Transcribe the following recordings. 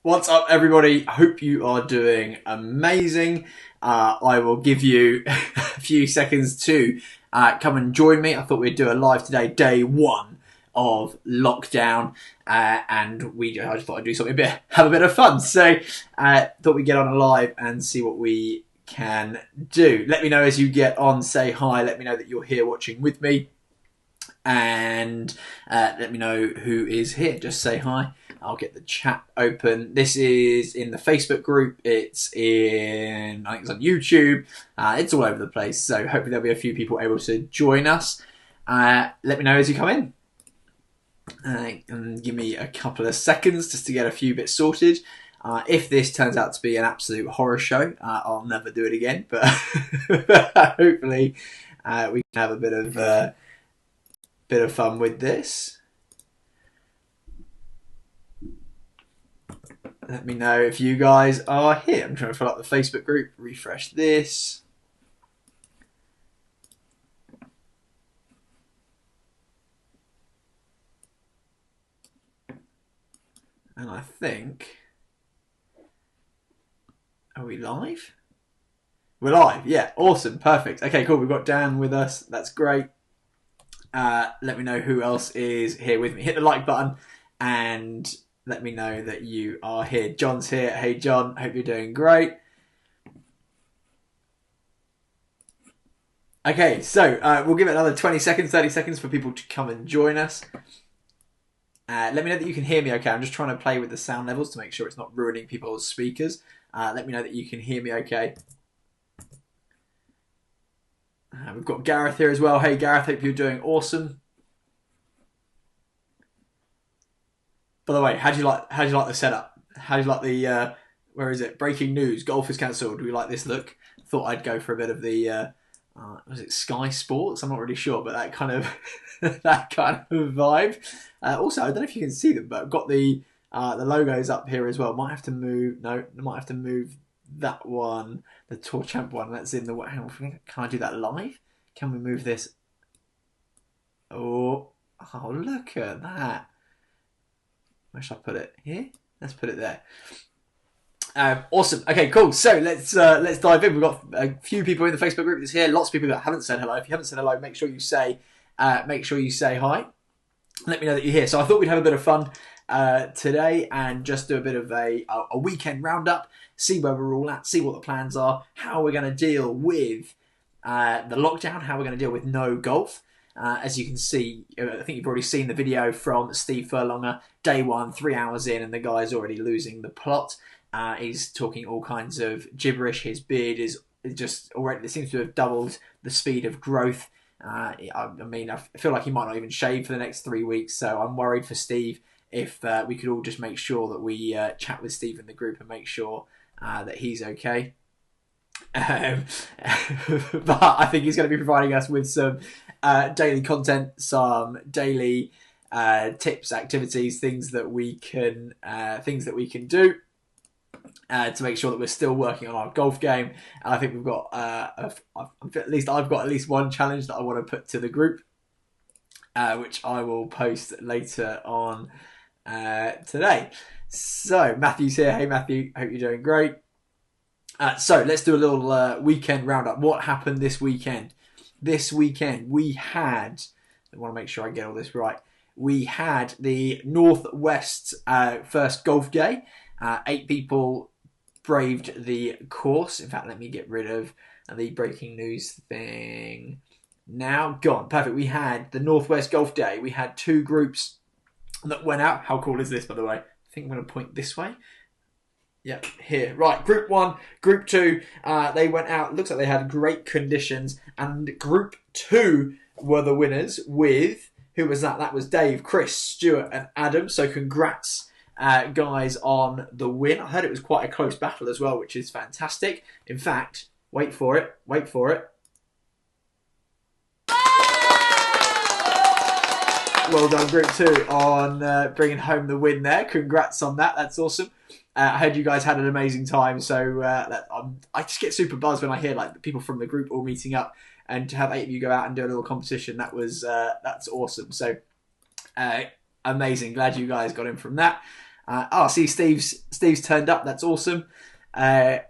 What's up, everybody? Hope you are doing amazing. I will give you a few seconds to come and join me. I thought we'd do a live today, day one of lockdown, and I just thought I'd do something have a bit of fun. So thought we'd get on a live and see what we can do. Let me know as you get on. Say hi. Let me know that you're here watching with me, and let me know who is here. Just say hi. I'll get the chat open. This is in the Facebook group. I think it's on YouTube. It's all over the place. So hopefully there'll be a few people able to join us. Let me know as you come in. And give me a couple of seconds just to get a few bits sorted. If this turns out to be an absolute horror show, I'll never do it again. But hopefully we can have a bit of fun with this. Let me know if you guys are here. I'm trying to fill up the Facebook group. Refresh this. And I think... Are we live? We're live. Yeah, awesome. Perfect. Okay, cool. We've got Dan with us. That's great. Let me know who else is here with me. Hit the like button and... let me know that you are here. John's here. Hey, John. Hope you're doing great. Okay, so we'll give it another 20 seconds, 30 seconds for people to come and join us. Let me know that you can hear me okay. I'm just trying to play with the sound levels to make sure it's not ruining people's speakers. Let me know that you can hear me okay. We've got Gareth here as well. Hey, Gareth. Hope you're doing awesome. By the way, how do you like the setup? How do you like the where is it? Breaking news: golf is cancelled. Do we like this look? Thought I'd go for a bit of the was it Sky Sports? I'm not really sure, but that kind of vibe. Also, I don't know if you can see them, but I've got the logos up here as well. Might have to move. No, I might have to move that one, the Tour Champ one. That's in the. Can I do that live? Can we move this? Oh, look at that. Where should I put it? Here? Let's put it there. Awesome. Okay, cool. So let's dive in. We've got a few people in the Facebook group that's here. Lots of people that haven't said hello. If you haven't said hello, make sure you say hi. Let me know that you're here. So I thought we'd have a bit of fun today and just do a bit of a weekend roundup. See where we're all at. See what the plans are. How we're going to deal with the lockdown. How we're going to deal with no golf. As you can see, I think you've already seen the video from Steve Furlonger, day one, 3 hours in, and the guy's already losing the plot. He's talking all kinds of gibberish. His beard is just already, it seems to have doubled the speed of growth. I mean, I feel like he might not even shave for the next 3 weeks, so I'm worried for Steve. If we could all just make sure that we chat with Steve in the group and make sure that he's okay. But I think he's going to be providing us with some daily content, some daily tips, activities, things that we can do to make sure that we're still working on our golf game. And I think we've got I've got at least one challenge that I want to put to the group, which I will post later on today. So Matthew's here. Hey Matthew, hope you're doing great. So let's do a little weekend roundup. What happened this weekend? This weekend we had, I want to make sure I get all this right. We had the Northwest first golf day. 8 people braved the course. In fact, let me get rid of the breaking news thing. Now gone. Perfect. We had the Northwest golf day. We had 2 groups that went out. How cool is this, by the way? I think I'm going to point this way. Yep, here. Right, Group 1, Group 2, they went out. Looks like they had great conditions. And Group 2 were the winners with, who was that? That was Dave, Chris, Stuart and Adam. So congrats, guys, on the win. I heard it was quite a close battle as well, which is fantastic. In fact, wait for it. Well done, Group 2, on bringing home the win there. Congrats on that. That's awesome. I heard you guys had an amazing time, so I just get super buzzed when I hear like the people from the group all meeting up, and to have 8 of you go out and do a little competition. That's awesome. So amazing. Glad you guys got in from that. See, Steve's turned up. That's awesome. So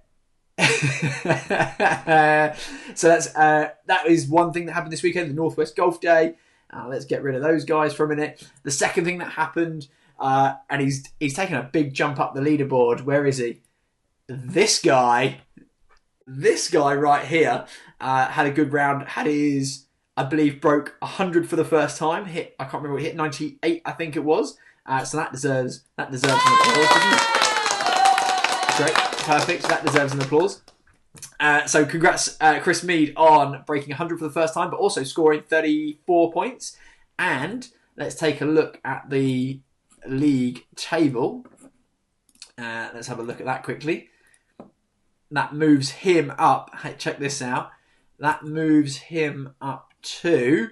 that is one thing that happened this weekend, the Northwest Golf Day. Let's get rid of those guys for a minute. The second thing that happened, and he's taken a big jump up the leaderboard. Where is he? This guy right here had a good round. Had his, I believe, broke 100 for the first time. I can't remember. Hit 98, I think it was. So that deserves an applause. Great, perfect. So that deserves an applause. So congrats, Chris Mead, on breaking 100 for the first time, but also scoring 34 points. And let's take a look at the league table. Let's have a look at that quickly. That moves him up. Hey, check this out. That moves him up to,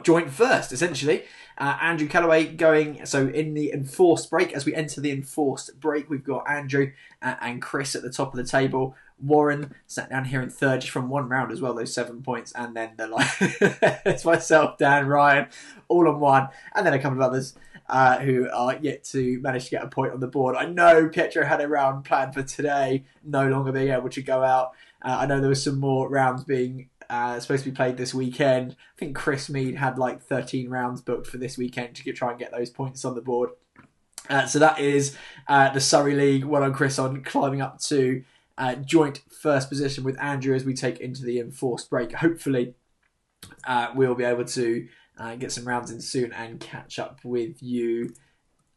joint first, essentially. Andrew Callaway going, so in the enforced break, as we enter the enforced break, we've got Andrew and Chris at the top of the table. Warren sat down here in third, just from one round as well, those 7 points. And then it's myself, Dan, Ryan, all on one. And then a couple of others who are yet to manage to get a point on the board. I know Pietro had a round planned for today, no longer being able to go out. I know there was some more rounds being supposed to be played this weekend. I think Chris Mead had like 13 rounds booked for this weekend to try and get those points on the board. So that is the Surrey League. Well done, Chris, on climbing up to joint first position with Andrew as we take into the enforced break. Hopefully, we'll be able to get some rounds in soon and catch up with you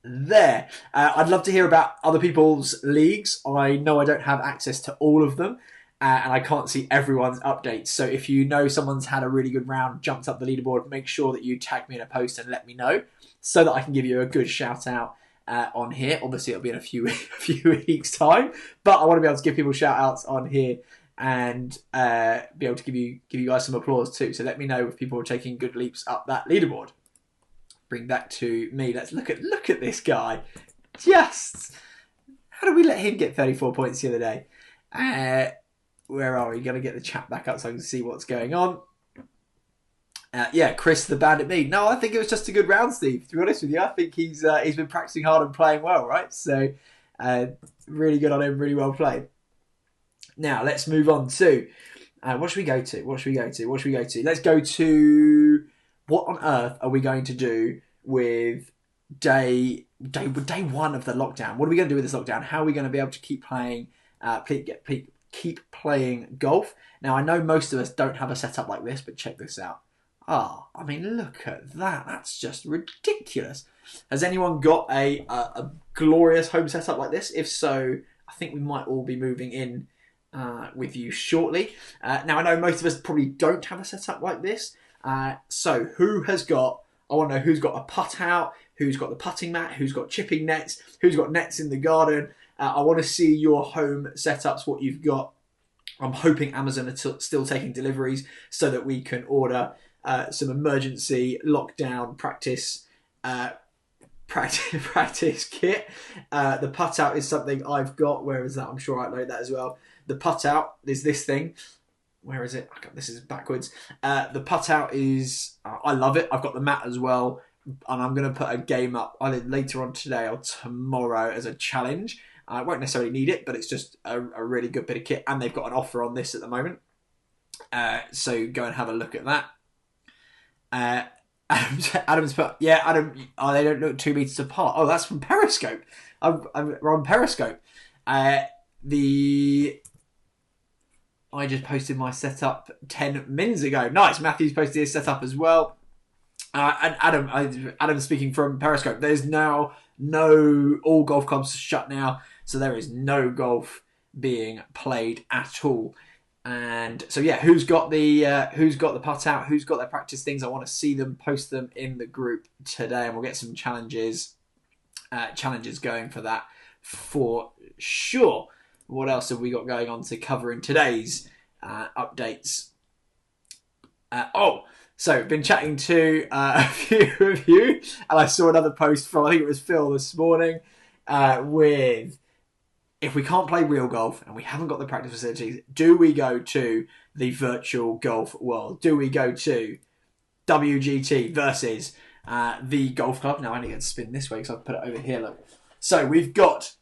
there. I'd love to hear about other people's leagues. I know I don't have access to all of them. And I can't see everyone's updates. So if you know someone's had a really good round, jumped up the leaderboard, make sure that you tag me in a post and let me know so that I can give you a good shout out on here. Obviously, it'll be in a few weeks' time, but I want to be able to give people shout outs on here and be able to give you guys some applause too. So let me know if people are taking good leaps up that leaderboard. Bring that to me. Let's look at this guy. Just how did we let him get 34 points the other day? Where are we? Going to get the chat back up so I can see what's going on. Chris the Bandit Mead. No, I think it was just a good round, Steve. To be honest with you, I think he's been practicing hard and playing well, right? So, really good on him. Really well played. Now, let's move on to what should we go to? Let's go to what on earth are we going to do with day one of the lockdown? What are we going to do with this lockdown? How are we going to be able to keep playing? Keep playing golf. Now, I know most of us don't have a setup like this, but check this out. I mean, look at that. That's just ridiculous. Has anyone got a glorious home setup like this? If so, I think we might all be moving in with you shortly. Now, I know most of us probably don't have a setup like this. So who has got, I want to know who's got a putt out, who's got the putting mat, who's got chipping nets, who's got nets in the garden. I want to see your home setups, what you've got. I'm hoping Amazon are still taking deliveries so that we can order some emergency lockdown practice kit. The putt out is something I've got. Where is that? I'm sure I load that as well. The putt out is this thing. Where is it? This is backwards. The putt out is, I love it. I've got the mat as well. And I'm going to put a game up either later on today or tomorrow as a challenge. I won't necessarily need it, but it's just a really good bit of kit. And they've got an offer on this at the moment. So go and have a look at that. Adam's put, Adam, they don't look 2 meters apart. Oh, that's from Periscope. We're on Periscope. I just posted my setup 10 minutes ago. Nice. Matthew's posted his setup as well. And Adam speaking from Periscope. There's now all golf clubs shut now, so there is no golf being played at all. And so who's got the putt out? Who's got their practice things? I want to see them, post them in the group today, and we'll get some challenges going for that for sure. What else have we got going on to cover in today's updates? So I've been chatting to a few of you, and I saw another post from, I think it was Phil this morning, with, if we can't play real golf and we haven't got the practice facilities, do we go to the virtual golf world? Do we go to WGT versus the golf club. Now I only get to spin this way because I've put it over here. Look. So we've got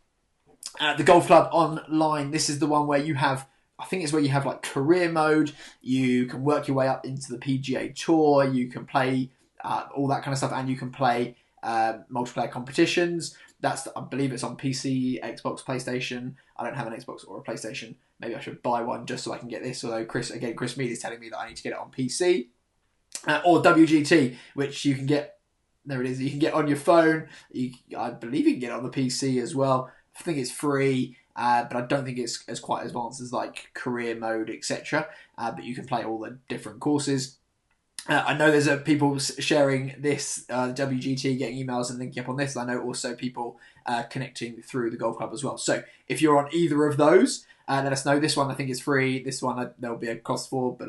the golf club online. This is the one where you have, I think it's where you have like career mode. You can work your way up into the PGA Tour. You can play all that kind of stuff, and you can play multiplayer competitions. I believe it's on PC, Xbox, PlayStation. I don't have an Xbox or a PlayStation. Maybe I should buy one just so I can get this. Although Chris Mead is telling me that I need to get it on PC. Or WGT, which you can get. There it is. You can get on your phone. I believe you can get it on the PC as well. I think it's free, but I don't think it's as quite advanced as like career mode, etc. But you can play all the different courses. I know there's people sharing this WGT, getting emails and linking up on this. I know also people connecting through the golf club as well. So if you're on either of those, let us know. This one I think is free. This one there'll be a cost for, but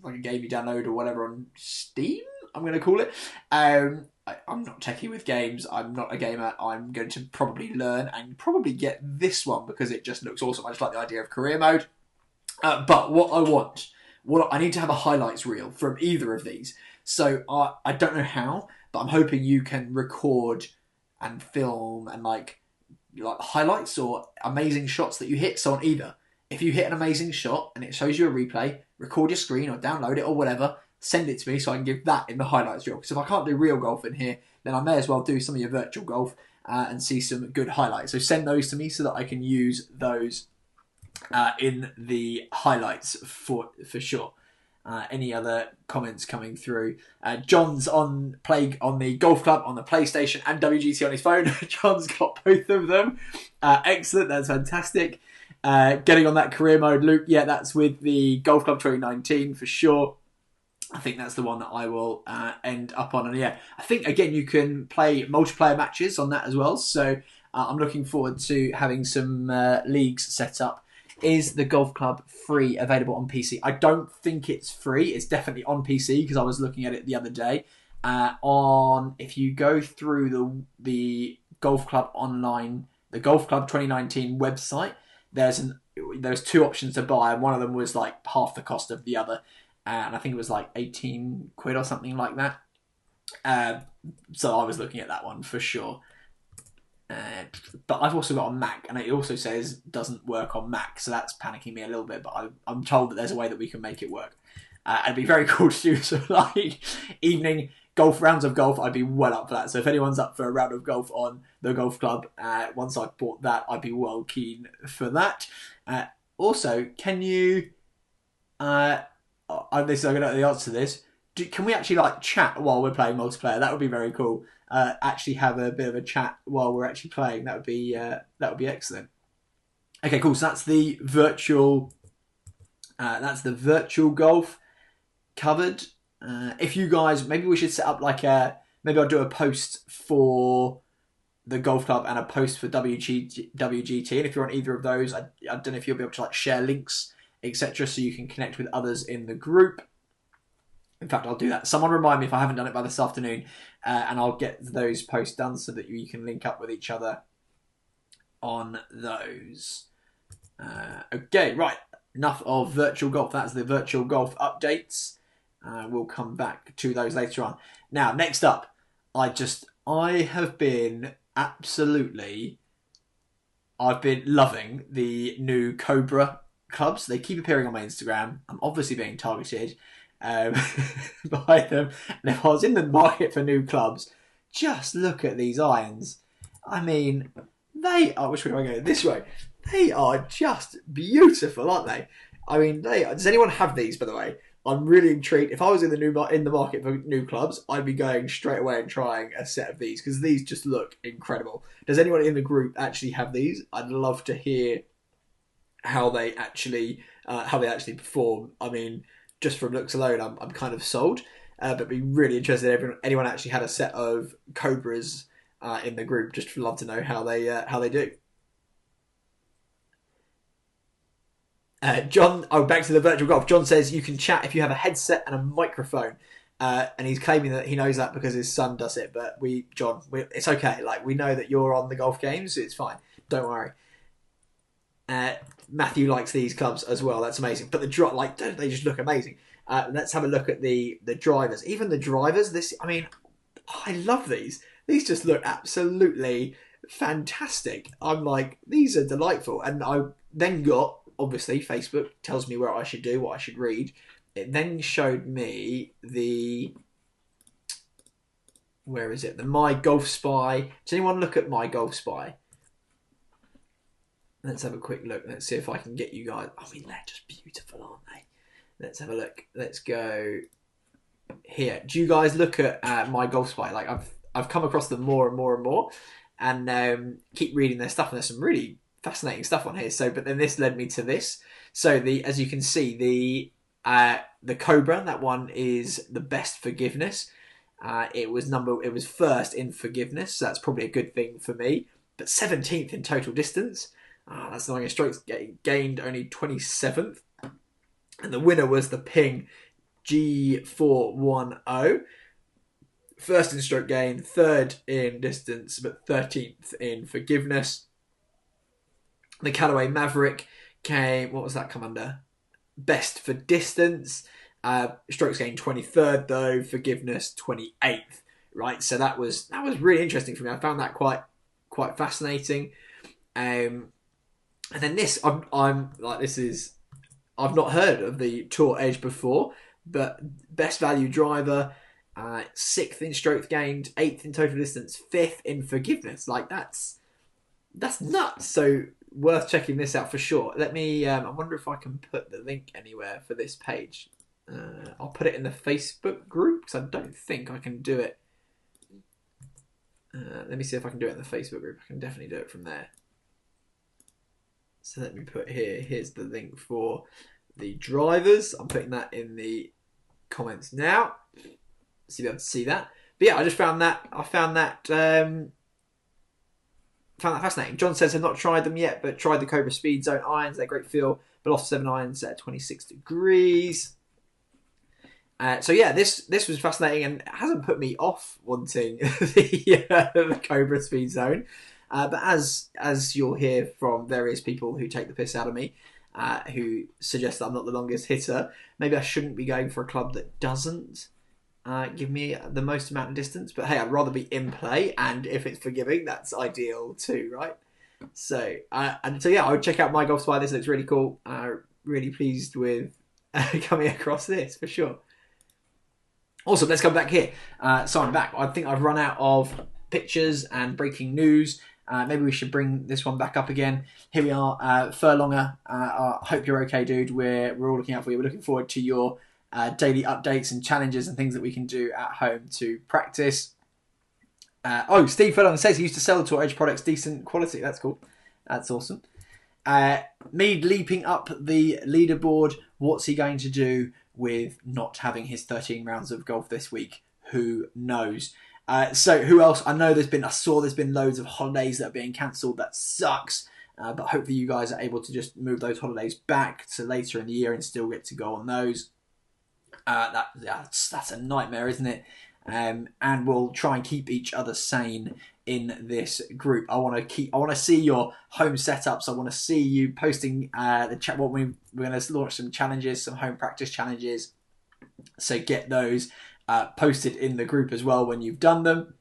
like a game you download or whatever on Steam, I'm going to call it. I'm not techie with games. I'm not a gamer. I'm going to probably learn and probably get this one because it just looks awesome. I just like the idea of career mode. But what I need to have a highlights reel from either of these. So I don't know how, but I'm hoping you can record and film and like highlights or amazing shots that you hit. So on either, if you hit an amazing shot and it shows you a replay, record your screen or download it or whatever, send it to me so I can give that in the highlights reel. Because if I can't do real golf in here, then I may as well do some of your virtual golf and see some good highlights. So send those to me so that I can use those in the highlights for sure. Any other comments coming through? John's on the golf club on the PlayStation and WGT on his phone. John's got both of them. Excellent, that's fantastic. Getting on that career mode, Luke. Yeah, that's with the Golf Club 2019 for sure. I think that's the one that I will end up on. And yeah, I think again you can play multiplayer matches on that as well. So I'm looking forward to having some leagues set up. Is the golf club free, available on PC? I don't think it's free. It's definitely on PC because I was looking at it the other day. If you go through the golf club online, the Golf Club 2019 website, there's two options to buy, and one of them was like half the cost of the other, and I think it was like 18 quid or something like that. So I was looking at that one for sure. But I've also got a Mac, and it also says doesn't work on Mac, so that's panicking me a little bit, but I'm told that there's a way that we can make it work. It'd be very cool to do some like evening rounds of golf. I'd be well up for that. So if anyone's up for a round of golf on the golf club, once I've bought that, I'd be well keen for that. Also, can you... I'm going to know the answer to this. Can we actually like chat while we're playing multiplayer? That would be very cool. Actually have a bit of a chat while we're actually playing. That would be excellent. Okay, cool. So that's the virtual golf covered. If you guys, maybe we should set up maybe I'll do a post for the golf club and a post for WGT. And if you're on either of those, I don't know if you'll be able to like share links, etc., so you can connect with others in the group. In fact, I'll do that. Someone remind me if I haven't done it by this afternoon, and I'll get those posts done so that you can link up with each other on those. Okay, right. Enough of virtual golf. That's the virtual golf updates. We'll come back to those later on. Now, next up, I have been I've been loving the new Cobra Cubs. They keep appearing on my Instagram. I'm obviously being targeted by them. And if I was in the market for new clubs, just look at these irons. I mean, they are... Which way do I go? This way. They are just beautiful, aren't they? I mean, does anyone have these, by the way? I'm really intrigued. If I was in the market for new clubs, I'd be going straight away and trying a set of these because these just look incredible. Does anyone in the group actually have these? I'd love to hear how they actually perform. I mean, just from looks alone, I'm kind of sold. But be really interested if anyone actually had a set of Cobras in the group. Just love to know how they do. John, back to the virtual golf. John says you can chat if you have a headset and a microphone, and he's claiming that he knows that because his son does it. But John, it's okay. Like, we know that you're on the golf games. It's fine. Don't worry. Matthew likes these clubs as well. That's amazing. But don't they just look amazing? Let's have a look at the drivers. Even the drivers. I mean, I love these. These just look absolutely fantastic. I'm like, these are delightful. And I then got, obviously, Facebook tells me where I should do, what I should read. It then showed me the... Where is it? The My Golf Spy. Does anyone look at My Golf Spy? Let's have a quick look. Let's see if I can get you guys... I mean, they're just beautiful, aren't they? Let's have a look. Let's go here. Do you guys look at My Golf Spy? Like, I've come across them more and more and more, and keep reading their stuff. And there's some really fascinating stuff on here. So, but then this led me to this. So as you can see, the Cobra, that one is the best forgiveness. It was first in forgiveness, so that's probably a good thing for me. But 17th in total distance. That's the longest strokes gained, only 27th. And the winner was the Ping G410. First in stroke gain, third in distance, but 13th in forgiveness. The Callaway Maverick came, what was that come under? Best for distance. Strokes gained 23rd though, forgiveness 28th. Right, so that was really interesting for me. I found that quite fascinating. And then this, I'm like, I've not heard of the Tour Edge before, but best value driver, 6th in strokes gained, 8th in total distance, 5th in forgiveness. Like that's nuts. So worth checking this out for sure. Let me. I wonder if I can put the link anywhere for this page. I'll put it in the Facebook group because I don't think I can do it. Let me see if I can do it in the Facebook group. I can definitely do it from there. So let me put here. Here's the link for the drivers. I'm putting that in the comments now. So you'll be able to see that. But yeah, I just found that. I found that fascinating. John says I've not tried them yet, but tried the Cobra Speed Zone irons. They're great feel, but off 7 irons at 26 degrees. So yeah, this was fascinating and hasn't put me off wanting the Cobra Speed Zone. But as you'll hear from various people who take the piss out of me, who suggest that I'm not the longest hitter, maybe I shouldn't be going for a club that doesn't give me the most amount of distance. But hey, I'd rather be in play, and if it's forgiving, that's ideal too, right? So yeah, I would check out My Golf Spy. This looks really cool. Really pleased with coming across this for sure. Awesome, let's come back here. So I'm back. I think I've run out of pictures and breaking news. Maybe we should bring this one back up again. Here we are, Furlonger. I hope you're okay, dude. We're all looking out for you. We're looking forward to your daily updates and challenges and things that we can do at home to practice. Steve Furlonger says he used to sell the Tour Edge products, decent quality. That's cool. That's awesome. Mead leaping up the leaderboard. What's he going to do with not having his 13 rounds of golf this week? Who knows? So who else? I saw there's been loads of holidays that are being cancelled. That sucks. But hopefully you guys are able to just move those holidays back to later in the year and still get to go on those. That's a nightmare, isn't it? And we'll try and keep each other sane in this group. I want to see your home setups. I want to see you posting the chat. We're going to launch some challenges, some home practice challenges. So get those posted in the group as well when you've done them.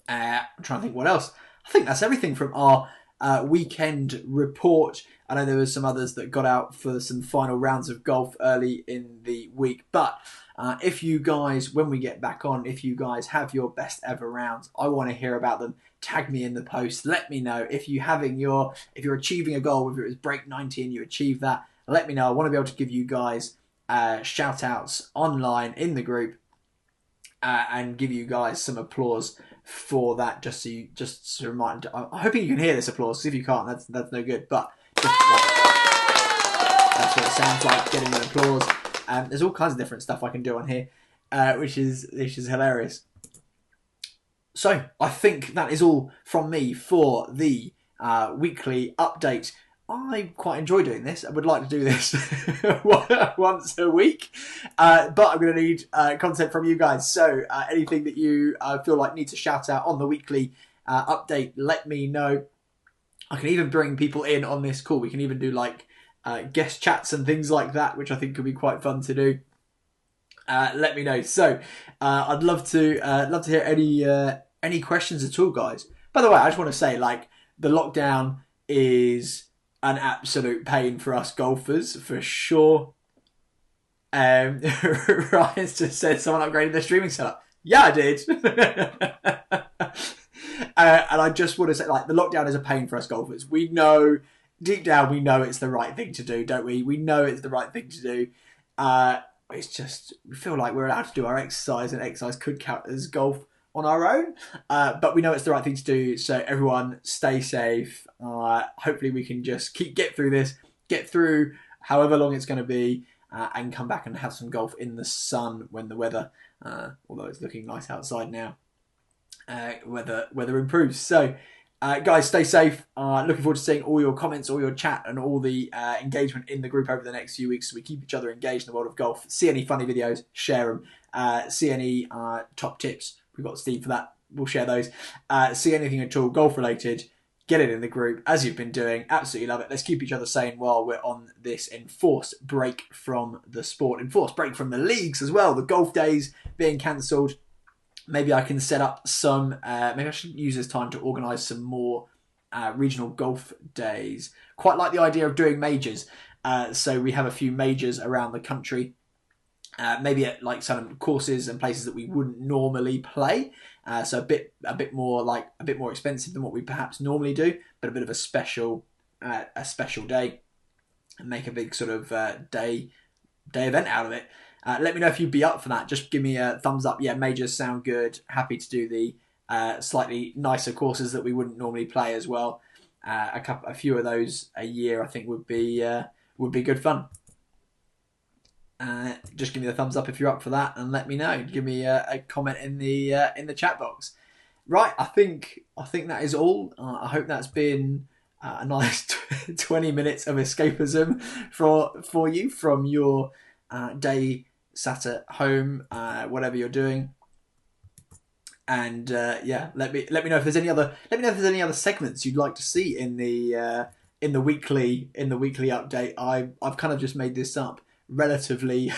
I'm trying to think what else. I think that's everything from our weekend report. I know there were some others that got out for some final rounds of golf early in the week, but if you guys, when we get back on, if you guys have your best ever rounds, I want to hear about them. Tag me in the post. Let me know if you're achieving a goal, whether it was break 90 and you achieve that. Let me know. I want to be able to give you guys shout outs online in the group and give you guys some applause for that. Just to remind. I'm hoping you can hear this applause. Because if you can't, that's no good. But just that's what it sounds like, getting an applause. There's all kinds of different stuff I can do on here, which is hilarious. So I think that is all from me for the weekly update. I quite enjoy doing this. I would like to do this once a week, but I'm going to need content from you guys. So anything that you feel like needs a shout out on the weekly update, let me know. I can even bring people in on this call. We can even do like guest chats and things like that, which I think could be quite fun to do. let me know. So I'd love to hear any questions at all, guys. By the way, I just want to say, like, the lockdown is an absolute pain for us golfers, for sure. Ryan's just said someone upgraded their streaming setup. Yeah, I did. And I just want to say, like, the lockdown is a pain for us golfers. We know, deep down, we know it's the right thing to do, don't we? We know it's the right thing to do. It's just, we feel like we're allowed to do our exercise, and exercise could count as golf on our own. But we know it's the right thing to do. So everyone, stay safe. Hopefully we can just get through this, get through however long it's going to be, and come back and have some golf in the sun when the weather, although it's looking nice outside now, weather improves. So guys, stay safe. Looking forward to seeing all your comments, all your chat, and all the engagement in the group over the next few weeks, so we keep each other engaged in the world of golf. See any funny videos, share them. See any top tips, we've got Steve for that, we'll share those. See anything at all golf related, get it in the group, as you've been doing. Absolutely love it. Let's keep each other sane while we're on this enforced break from the sport, enforced break from the leagues as well. The golf days being cancelled. Maybe I can set up some, maybe I should use this time to organise some more regional golf days. Quite like the idea of doing majors. So we have a few majors around the country, maybe at like some courses and places that we wouldn't normally play. So a bit more expensive than what we perhaps normally do, but a bit of a special day, and make a big sort of day event out of it. Let me know if you'd be up for that. Just give me a thumbs up. Yeah, majors sound good. Happy to do the slightly nicer courses that we wouldn't normally play as well. A few of those a year, I think, would be good fun. Just give me the thumbs up if you're up for that, and let me know. Give me a comment in the chat box. Right, I think that is all. I hope that's been a nice 20 minutes of escapism for you from your day sat at home, whatever you're doing. And yeah, let me know if there's any other segments you'd like to see in the weekly update. I've kind of just made this up relatively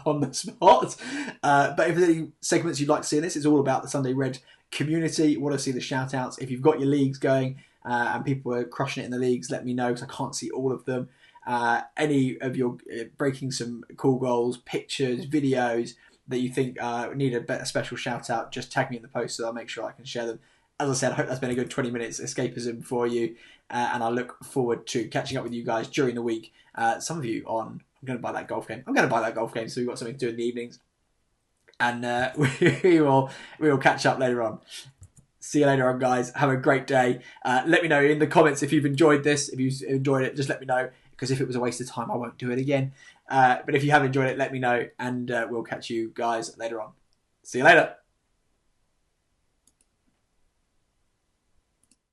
on the spot, but if there's any segments you'd like to see in this, it's all about the Sunday Red community. Want to see the shout outs. If you've got your leagues going and people are crushing it in the leagues, let me know, because I can't see all of them. Any of your breaking some cool goals, pictures, videos that you think need a special shout out, just tag me in the post so I'll make sure I can share them. As I said, I hope that's been a good 20 minutes escapism for you, and I look forward to catching up with you guys during the week. Some of you on, I'm going to buy that golf game. So we've got something to do in the evenings, and we will catch up later on. See you later on, guys. Have a great day. Let me know in the comments if you've enjoyed this. If you've enjoyed it, just let me know, because if it was a waste of time, I won't do it again. But if you have enjoyed it, let me know, and we'll catch you guys later on. See you later.